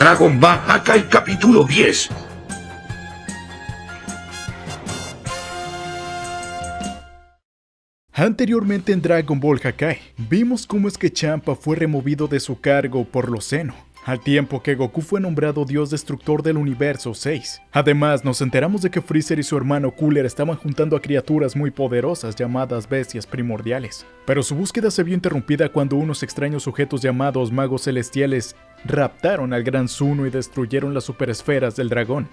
Dragon Ball Hakai capítulo 10. Anteriormente en Dragon Ball Hakai, vimos cómo es que Champa fue removido de su cargo por los Zeno, al tiempo que Goku fue nombrado Dios Destructor del Universo 6. Además, nos enteramos de que Freezer y su hermano Cooler estaban juntando a criaturas muy poderosas llamadas bestias primordiales. Pero su búsqueda se vio interrumpida cuando unos extraños sujetos llamados magos celestiales raptaron al Gran Zuno y destruyeron las superesferas del dragón.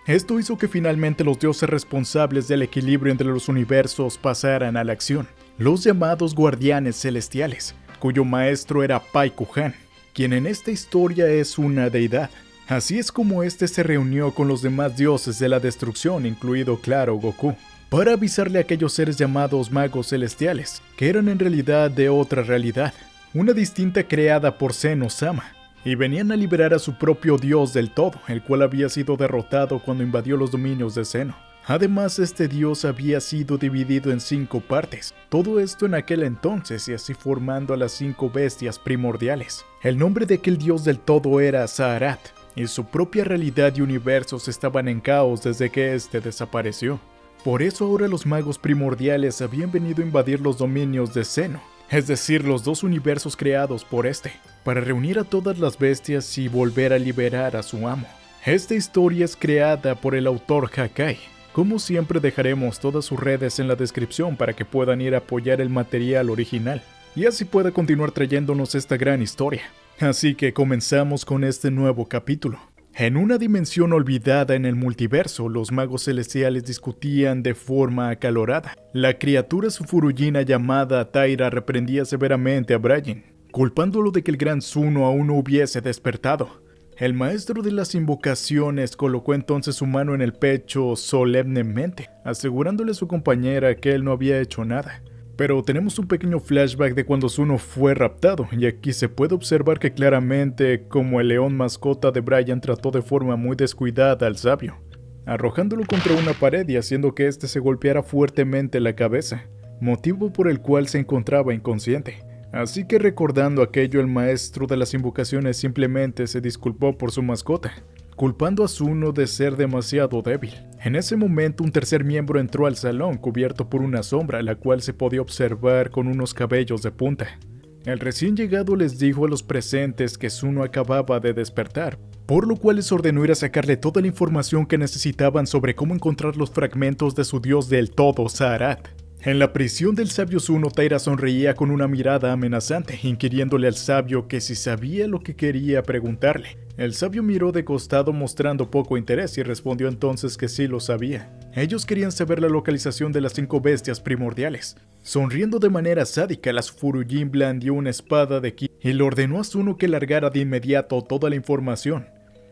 Esto hizo que finalmente los dioses responsables del equilibrio entre los universos pasaran a la acción, los llamados Guardianes Celestiales, cuyo maestro era Pai Kuhan, quien en esta historia es una deidad. Así es como este se reunió con los demás dioses de la destrucción, incluido claro Goku, para avisarle a aquellos seres llamados magos celestiales, que eran en realidad de otra realidad, una distinta creada por Zeno-sama, y venían a liberar a su propio dios del todo, el cual había sido derrotado cuando invadió los dominios de Zeno. Además, este dios había sido dividido en 5 partes, todo esto en aquel entonces y así formando a las 5 bestias primordiales. El nombre de aquel dios del todo era Zaharat, y su propia realidad y universos estaban en caos desde que este desapareció. Por eso ahora los magos primordiales habían venido a invadir los dominios de Zeno, es decir, los 2 universos creados por este, para reunir a todas las bestias y volver a liberar a su amo. Esta historia es creada por el autor Hakai. Como siempre dejaremos todas sus redes en la descripción para que puedan ir a apoyar el material original, y así pueda continuar trayéndonos esta gran historia. Así que comenzamos con este nuevo capítulo. En una dimensión olvidada en el multiverso, los magos celestiales discutían de forma acalorada. La criatura sufuruyina llamada Taira reprendía severamente a Brian, culpándolo de que el Gran Zuno aún no hubiese despertado. El maestro de las invocaciones colocó entonces su mano en el pecho solemnemente, asegurándole a su compañera que él no había hecho nada. Pero tenemos un pequeño flashback de cuando Zuno fue raptado, y aquí se puede observar que claramente como el león mascota de Brian trató de forma muy descuidada al sabio, arrojándolo contra una pared y haciendo que éste se golpeara fuertemente la cabeza, motivo por el cual se encontraba inconsciente. Así que recordando aquello, el maestro de las invocaciones simplemente se disculpó por su mascota, culpando a Zuno de ser demasiado débil. En ese momento un tercer miembro entró al salón cubierto por una sombra, la cual se podía observar con unos cabellos de punta. El recién llegado les dijo a los presentes que Zuno acababa de despertar, por lo cual les ordenó ir a sacarle toda la información que necesitaban sobre cómo encontrar los fragmentos de su dios del todo, Zaharat. En la prisión del sabio Zuno, Taira sonreía con una mirada amenazante, inquiriéndole al sabio que si sabía lo que quería preguntarle. El sabio miró de costado mostrando poco interés y respondió entonces que sí lo sabía. Ellos querían saber la localización de las 5 bestias primordiales. Sonriendo de manera sádica, la Sufuruyín blandió una espada de ki y le ordenó a Zuno que largara de inmediato toda la información.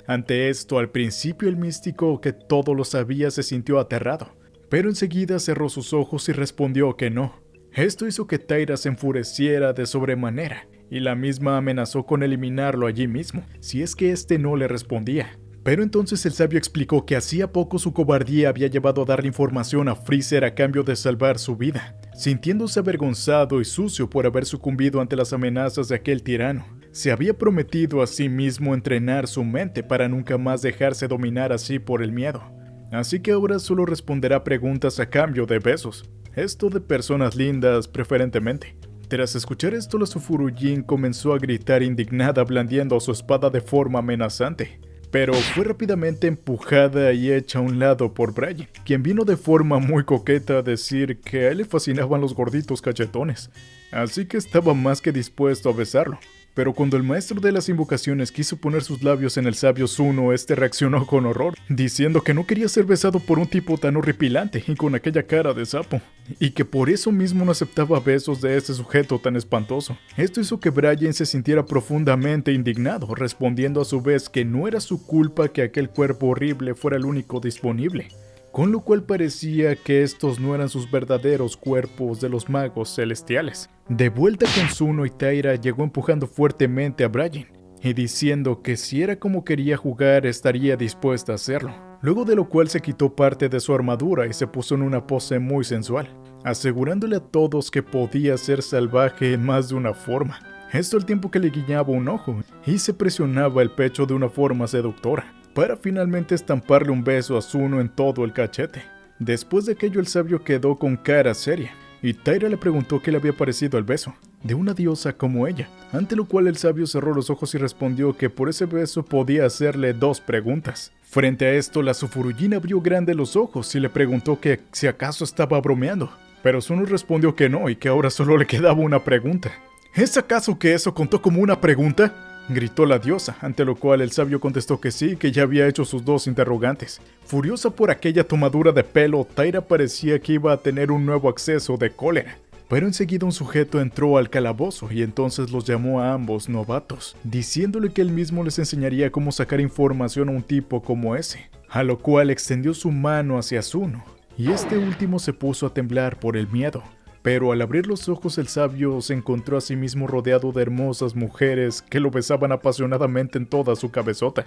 Ante esto, al principio el místico, que todo lo sabía, se sintió aterrado, pero enseguida cerró sus ojos y respondió que no. Esto hizo que Taira se enfureciera de sobremanera, y la misma amenazó con eliminarlo allí mismo, si es que este no le respondía. Pero entonces el sabio explicó que hacía poco su cobardía había llevado a darle información a Freezer a cambio de salvar su vida, sintiéndose avergonzado y sucio por haber sucumbido ante las amenazas de aquel tirano. Se había prometido a sí mismo entrenar su mente para nunca más dejarse dominar así por el miedo. Así que ahora solo responderá preguntas a cambio de besos. Esto de personas lindas preferentemente. Tras escuchar esto, la Sufuruyín comenzó a gritar indignada blandiendo su espada de forma amenazante. Pero fue rápidamente empujada y hecha a un lado por Brian, quien vino de forma muy coqueta a decir que a él le fascinaban los gorditos cachetones. Así que estaba más que dispuesto a besarlo. Pero cuando el maestro de las invocaciones quiso poner sus labios en el sabio Zuno, este reaccionó con horror, diciendo que no quería ser besado por un tipo tan horripilante y con aquella cara de sapo, y que por eso mismo no aceptaba besos de ese sujeto tan espantoso. Esto hizo que Brian se sintiera profundamente indignado, respondiendo a su vez que no era su culpa que aquel cuerpo horrible fuera el único disponible, con lo cual parecía que estos no eran sus verdaderos cuerpos de los magos celestiales. De vuelta con Zuno y Taira, llegó empujando fuertemente a Brian y diciendo que si era como quería jugar estaría dispuesta a hacerlo, luego de lo cual se quitó parte de su armadura y se puso en una pose muy sensual, asegurándole a todos que podía ser salvaje en más de una forma. Esto al tiempo que le guiñaba un ojo y se presionaba el pecho de una forma seductora, para finalmente estamparle un beso a Zuno en todo el cachete. Después de aquello el sabio quedó con cara seria, y Taira le preguntó qué le había parecido el beso de una diosa como ella, ante lo cual el sabio cerró los ojos y respondió que por ese beso podía hacerle 2 preguntas. Frente a esto, la Sufuruyina abrió grande los ojos y le preguntó que si acaso estaba bromeando, pero Zuno respondió que no y que ahora solo le quedaba una pregunta. ¿Es acaso que eso contó como una pregunta?, gritó la diosa, ante lo cual el sabio contestó que sí, que ya había hecho sus 2 interrogantes. Furiosa por aquella tomadura de pelo, Taira parecía que iba a tener un nuevo acceso de cólera. Pero enseguida un sujeto entró al calabozo y entonces los llamó a ambos novatos, diciéndole que él mismo les enseñaría cómo sacar información a un tipo como ese, a lo cual extendió su mano hacia Zuno, y este último se puso a temblar por el miedo. Pero al abrir los ojos el sabio se encontró a sí mismo rodeado de hermosas mujeres que lo besaban apasionadamente en toda su cabezota.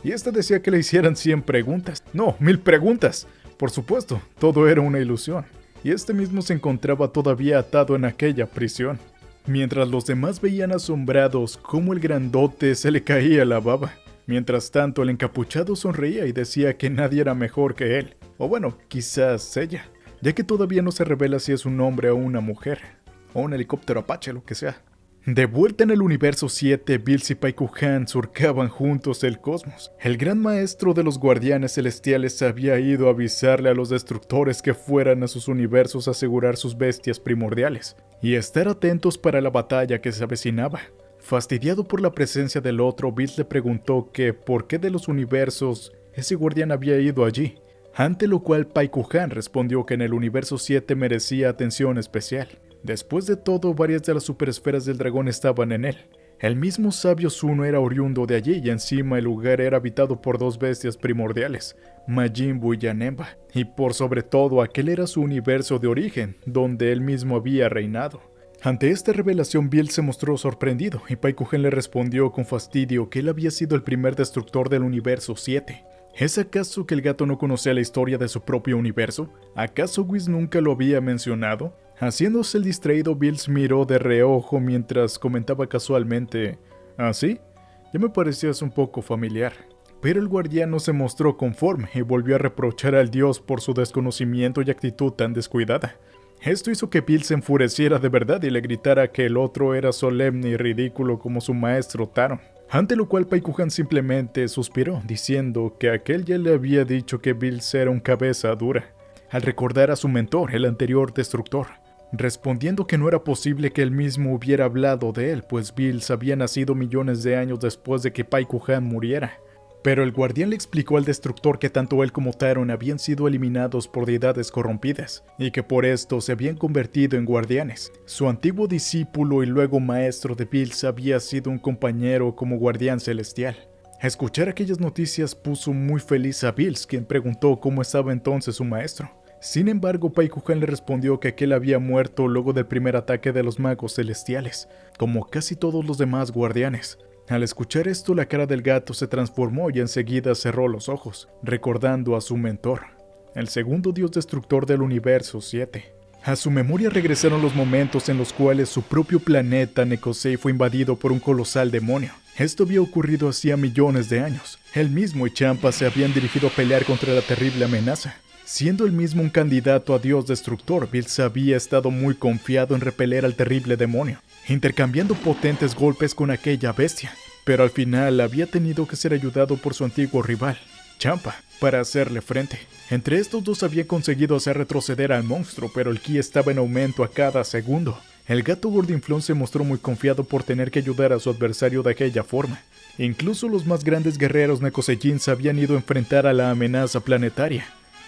Y este decía que le hicieran 100 preguntas. No, 1000 preguntas. Por supuesto, todo era una ilusión. Y este mismo se encontraba todavía atado en aquella prisión. Mientras los demás veían asombrados cómo el grandote se le caía la baba. Mientras tanto el encapuchado sonreía y decía que nadie era mejor que él. O bueno, quizás ella, ya que todavía no se revela si es un hombre o una mujer, o un helicóptero Apache, lo que sea. De vuelta en el universo 7, Bills y Paikuhan surcaban juntos el cosmos. El gran maestro de los guardianes celestiales había ido a avisarle a los destructores que fueran a sus universos a asegurar sus bestias primordiales, y estar atentos para la batalla que se avecinaba. Fastidiado por la presencia del otro, Bills le preguntó que por qué de los universos ese guardián había ido allí. Ante lo cual Paikuhan respondió que en el universo 7 merecía atención especial. Después de todo, varias de las superesferas del dragón estaban en él. El mismo sabio Zuno era oriundo de allí y encima el lugar era habitado por 2 bestias primordiales, Majin Buu y Janemba. Y por sobre todo, aquel era su universo de origen, donde él mismo había reinado. Ante esta revelación, Bill se mostró sorprendido y Paikuhan le respondió con fastidio que él había sido el primer destructor del universo 7. ¿Es acaso que el gato no conocía la historia de su propio universo? ¿Acaso Whis nunca lo había mencionado? Haciéndose el distraído, Bills miró de reojo mientras comentaba casualmente: ¿Ah, sí? Ya me parecías un poco familiar. Pero el guardián no se mostró conforme y volvió a reprochar al dios por su desconocimiento y actitud tan descuidada. Esto hizo que Bill se enfureciera de verdad y le gritara que el otro era solemne y ridículo como su maestro Taron. Ante lo cual Paikuhan simplemente suspiró, diciendo que aquel ya le había dicho que Bills era un cabeza dura, al recordar a su mentor, el anterior destructor, respondiendo que no era posible que él mismo hubiera hablado de él, pues Bills había nacido millones de años después de que Paikuhan muriera. Pero el guardián le explicó al destructor que tanto él como Taron habían sido eliminados por deidades corrompidas, y que por esto se habían convertido en guardianes. Su antiguo discípulo y luego maestro de Bills había sido un compañero como guardián celestial. Escuchar aquellas noticias puso muy feliz a Bills, quien preguntó cómo estaba entonces su maestro. Sin embargo, Paikuhan le respondió que aquel había muerto luego del primer ataque de los magos celestiales, como casi todos los demás guardianes. Al escuchar esto, la cara del gato se transformó y enseguida cerró los ojos, recordando a su mentor, el segundo dios destructor del universo 7. A su memoria regresaron los momentos en los cuales su propio planeta Nekosei fue invadido por un colosal demonio. Esto había ocurrido hacía millones de años. Él mismo y Champa se habían dirigido a pelear contra la terrible amenaza. Siendo él mismo un candidato a dios destructor, Bills había estado muy confiado en repeler al terrible demonio, intercambiando potentes golpes con aquella bestia, pero al final había tenido que ser ayudado por su antiguo rival, Champa, para hacerle frente. Entre estos dos había conseguido hacer retroceder al monstruo, pero el ki estaba en aumento a cada segundo. El gato gordinflón se mostró muy confiado por tener que ayudar a su adversario de aquella forma. Incluso los más grandes guerreros Nekoseijins habían ido a enfrentar a la amenaza planetaria.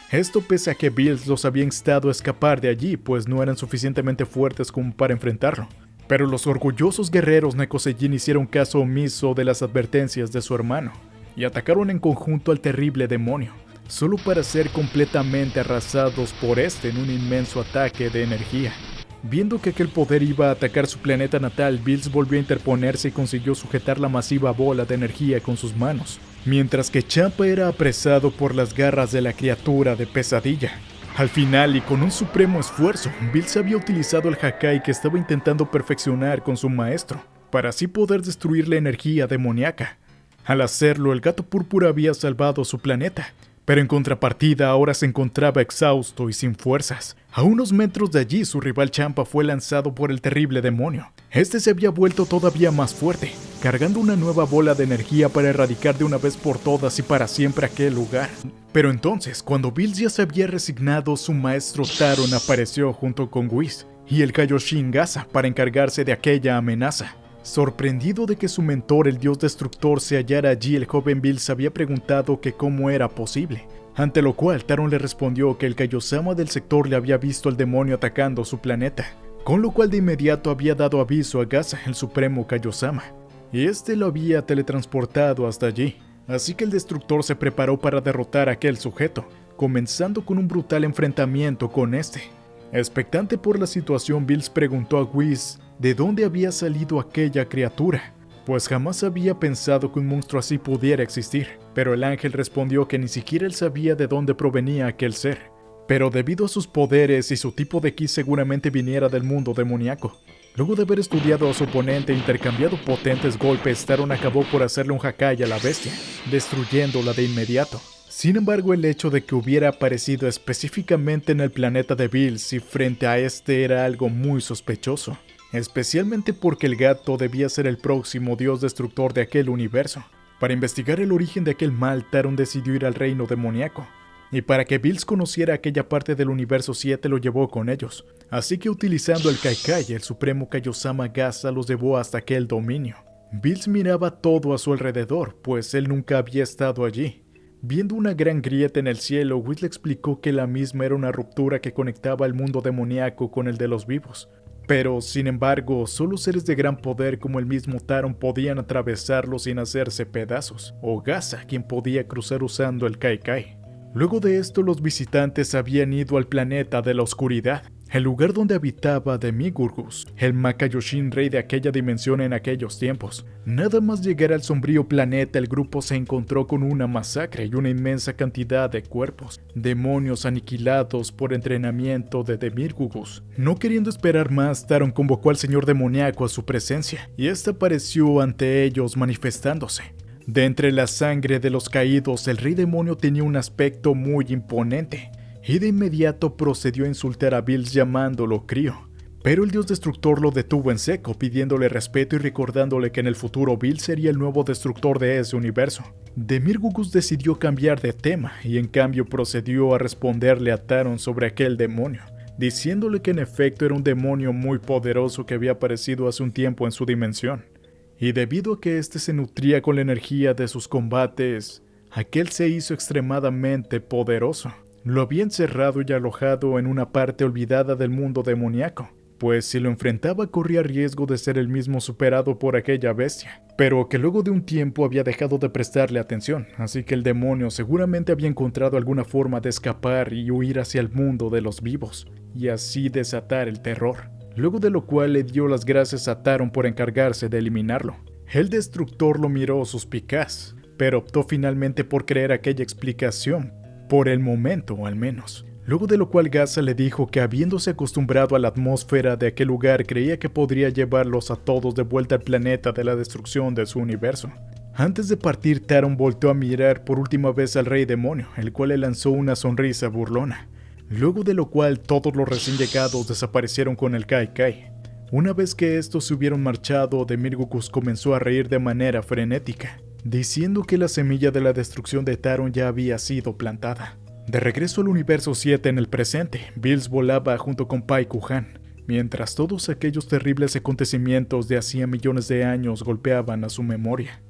Esto pese a que Bills los había instado a escapar de allí, pues no eran suficientemente fuertes como para enfrentarlo. Pero los orgullosos guerreros Nekoseijin hicieron caso omiso de las advertencias de su hermano, y atacaron en conjunto al terrible demonio, solo para ser completamente arrasados por este en un inmenso ataque de energía. Viendo que aquel poder iba a atacar su planeta natal, Bills volvió a interponerse y consiguió sujetar la masiva bola de energía con sus manos, mientras que Champa era apresado por las garras de la criatura de pesadilla. Al final, y con un supremo esfuerzo, Bills había utilizado el Hakai que estaba intentando perfeccionar con su maestro, para así poder destruir la energía demoníaca. Al hacerlo, el gato púrpura había salvado su planeta, pero en contrapartida ahora se encontraba exhausto y sin fuerzas. A unos metros de allí, su rival Champa fue lanzado por el terrible demonio. Este se había vuelto todavía más fuerte, cargando una nueva bola de energía para erradicar de una vez por todas y para siempre aquel lugar. Pero entonces, cuando Bills ya se había resignado, su maestro Taron apareció junto con Whis y el Kaioshin Gaza para encargarse de aquella amenaza. Sorprendido de que su mentor, el dios destructor, se hallara allí, el joven Bills había preguntado que cómo era posible, ante lo cual Taron le respondió que el Kaiosama del sector le había visto al demonio atacando su planeta, con lo cual de inmediato había dado aviso a Gaza, el supremo Kaiosama, y este lo había teletransportado hasta allí. Así que el destructor se preparó para derrotar a aquel sujeto, comenzando con un brutal enfrentamiento con este. Expectante por la situación, Bills preguntó a Whis de dónde había salido aquella criatura, pues jamás había pensado que un monstruo así pudiera existir, pero el ángel respondió que ni siquiera él sabía de dónde provenía aquel ser, pero debido a sus poderes y su tipo de ki seguramente viniera del mundo demoníaco. Luego de haber estudiado a su oponente e intercambiado potentes golpes, Taron acabó por hacerle un Hakai a la bestia, destruyéndola de inmediato. Sin embargo, el hecho de que hubiera aparecido específicamente en el planeta de Bills y frente a este era algo muy sospechoso, especialmente porque el gato debía ser el próximo dios destructor de aquel universo. Para investigar el origen de aquel mal, Taron decidió ir al reino demoníaco, y para que Bills conociera aquella parte del universo 7 lo llevó con ellos. Así que utilizando el Kaikai, el supremo Kaiosama Gaza los llevó hasta aquel dominio. Bills miraba todo a su alrededor, pues él nunca había estado allí. Viendo una gran grieta en el cielo, Whis le explicó que la misma era una ruptura que conectaba el mundo demoníaco con el de los vivos. Pero, sin embargo, solo seres de gran poder como el mismo Taron podían atravesarlo sin hacerse pedazos, o Gaza, quien podía cruzar usando el Kaikai. Luego de esto, los visitantes habían ido al planeta de la oscuridad, el lugar donde habitaba Demigurgus, el Makaioshin rey de aquella dimensión en aquellos tiempos. Nada más llegar al sombrío planeta, el grupo se encontró con una masacre y una inmensa cantidad de cuerpos, demonios aniquilados por entrenamiento de Demigurgus. No queriendo esperar más, Taron convocó al señor demoníaco a su presencia, y este apareció ante ellos manifestándose. De entre la sangre de los caídos, el rey demonio tenía un aspecto muy imponente, y de inmediato procedió a insultar a Bills llamándolo crío. Pero el dios destructor lo detuvo en seco, pidiéndole respeto y recordándole que en el futuro Bills sería el nuevo destructor de ese universo. Demigurgus decidió cambiar de tema, y en cambio procedió a responderle a Taron sobre aquel demonio, diciéndole que en efecto era un demonio muy poderoso que había aparecido hace un tiempo en su dimensión. Y debido a que éste se nutría con la energía de sus combates, aquel se hizo extremadamente poderoso. Lo había encerrado y alojado en una parte olvidada del mundo demoníaco, pues si lo enfrentaba corría riesgo de ser el mismo superado por aquella bestia, pero que luego de un tiempo había dejado de prestarle atención, así que el demonio seguramente había encontrado alguna forma de escapar y huir hacia el mundo de los vivos, y así desatar el terror. Luego de lo cual le dio las gracias a Taron por encargarse de eliminarlo. El destructor lo miró suspicaz, pero optó finalmente por creer aquella explicación, por el momento al menos. Luego de lo cual Gaza le dijo que habiéndose acostumbrado a la atmósfera de aquel lugar creía que podría llevarlos a todos de vuelta al planeta de la destrucción de su universo. Antes de partir, Taron volteó a mirar por última vez al rey demonio, el cual le lanzó una sonrisa burlona. Luego de lo cual todos los recién llegados desaparecieron con el Kaikai. Una vez que estos se hubieron marchado, Demigurgus comenzó a reír de manera frenética, diciendo que la semilla de la destrucción de Taron ya había sido plantada. De regreso al universo 7 en el presente, Bills volaba junto con Pai Kuhan, mientras todos aquellos terribles acontecimientos de hacía millones de años golpeaban a su memoria.